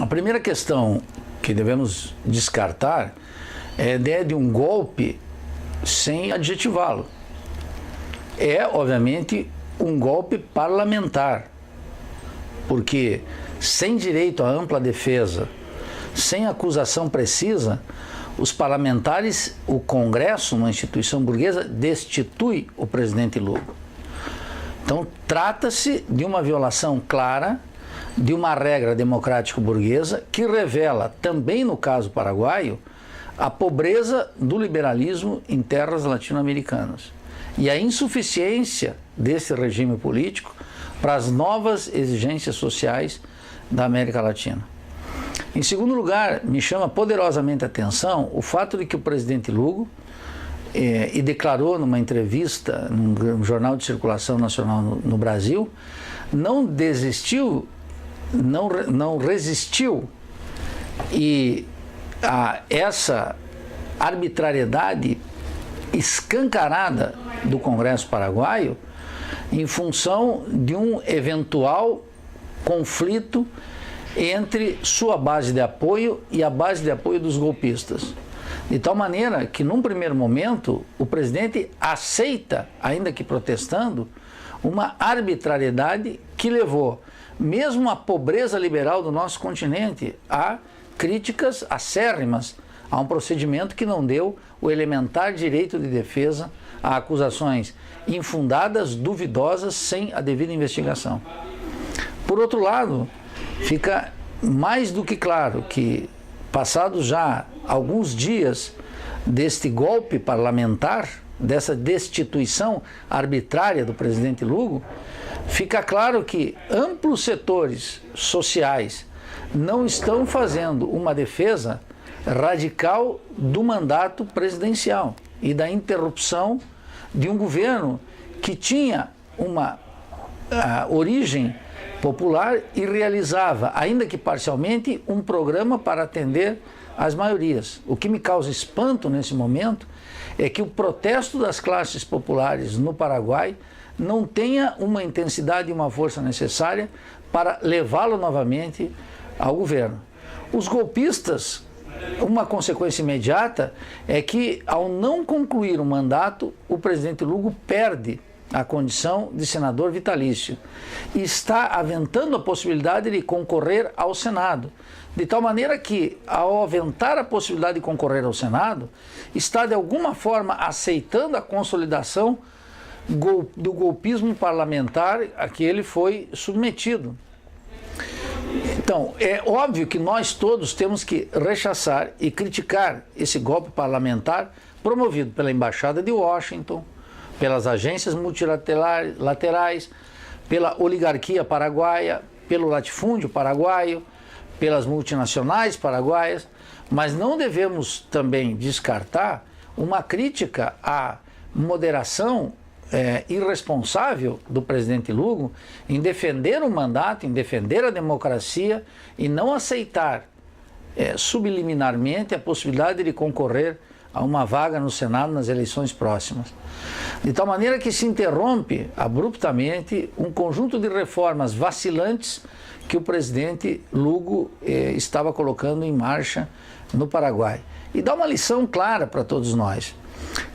primeira questão que devemos descartar é a ideia de um golpe sem adjetivá-lo. É, obviamente, um golpe parlamentar, porque sem direito à ampla defesa, sem acusação precisa, os parlamentares, o Congresso, uma instituição burguesa, destitui o presidente Lugo. Então, trata-se de uma violação clara de uma regra democrático-burguesa que revela, também no caso paraguaio, a pobreza do liberalismo em terras latino-americanas e a insuficiência desse regime político para as novas exigências sociais da América Latina. Em segundo lugar, me chama poderosamente a atenção o fato de que o presidente Lugo, e declarou numa entrevista num jornal de circulação nacional no Brasil, não desistiu, não resistiu a essa arbitrariedade escancarada do Congresso paraguaio em função de um eventual conflito entre sua base de apoio e a base de apoio dos golpistas. De tal maneira que, num primeiro momento, o presidente aceita, ainda que protestando, uma arbitrariedade que levou, mesmo a pobreza liberal do nosso continente, a críticas acérrimas a um procedimento que não deu o elementar direito de defesa a acusações infundadas, duvidosas, sem a devida investigação. Por outro lado, fica mais do que claro que, passados já alguns dias deste golpe parlamentar, dessa destituição arbitrária do presidente Lugo, fica claro que amplos setores sociais não estão fazendo uma defesa radical do mandato presidencial e da interrupção de um governo que tinha uma origem popular e realizava, ainda que parcialmente, um programa para atender às maiorias. O que me causa espanto nesse momento é que o protesto das classes populares no Paraguai não tenha uma intensidade e uma força necessária para levá-lo novamente ao governo. Os golpistas, uma consequência imediata é que, ao não concluir o mandato, o presidente Lugo perde a condição de senador vitalício e está aventando a possibilidade de concorrer ao Senado, de tal maneira que, ao aventar a possibilidade de concorrer ao Senado, está de alguma forma aceitando a consolidação do golpismo parlamentar a que ele foi submetido. Então, é óbvio que nós todos temos que rechaçar e criticar esse golpe parlamentar promovido pela Embaixada de Washington, pelas agências multilaterais, pela oligarquia paraguaia, pelo latifúndio paraguaio, pelas multinacionais paraguaias, mas não devemos também descartar uma crítica à moderação irresponsável do presidente Lugo em defender o mandato, em defender a democracia e não aceitar subliminarmente a possibilidade de concorrer a uma vaga no Senado nas eleições próximas. De tal maneira que se interrompe abruptamente um conjunto de reformas vacilantes que o presidente Lugo estava colocando em marcha no Paraguai. E dá uma lição clara para todos nós,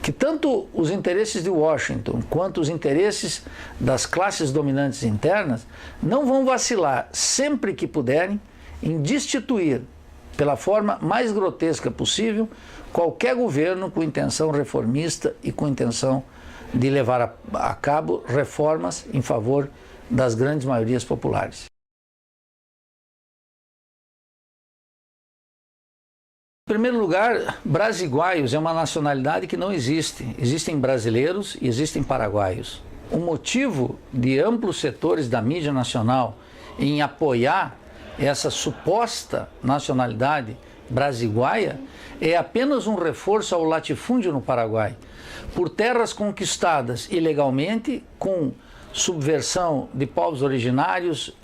que tanto os interesses de Washington quanto os interesses das classes dominantes internas não vão vacilar sempre que puderem em destituir, pela forma mais grotesca possível, qualquer governo com intenção reformista e com intenção de levar a cabo reformas em favor das grandes maiorias populares. Em primeiro lugar, brasiguaios é uma nacionalidade que não existe. Existem brasileiros e existem paraguaios. O motivo de amplos setores da mídia nacional em apoiar essa suposta nacionalidade brasiguaia é apenas um reforço ao latifúndio no Paraguai, por terras conquistadas ilegalmente, com subversão de povos originários,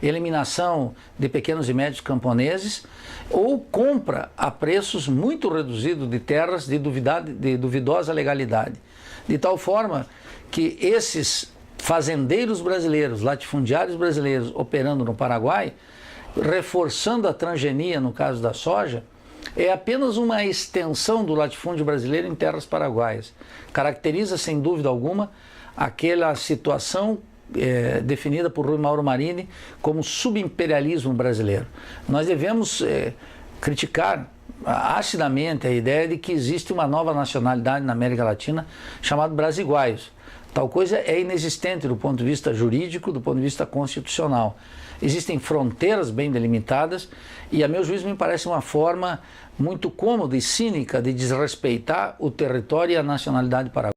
eliminação de pequenos e médios camponeses, ou compra a preços muito reduzidos de terras de duvidosa legalidade. De tal forma que esses fazendeiros brasileiros, latifundiários brasileiros operando no Paraguai, reforçando a transgenia no caso da soja, é apenas uma extensão do latifúndio brasileiro em terras paraguaias. Caracteriza, sem dúvida alguma, aquela situação definida por Rui Mauro Marini como subimperialismo brasileiro. Nós devemos criticar acidamente a ideia de que existe uma nova nacionalidade na América Latina chamada brasiguaios. Tal coisa é inexistente do ponto de vista jurídico, do ponto de vista constitucional. Existem fronteiras bem delimitadas e, a meu juízo, me parece uma forma muito cômoda e cínica de desrespeitar o território e a nacionalidade paraguaia.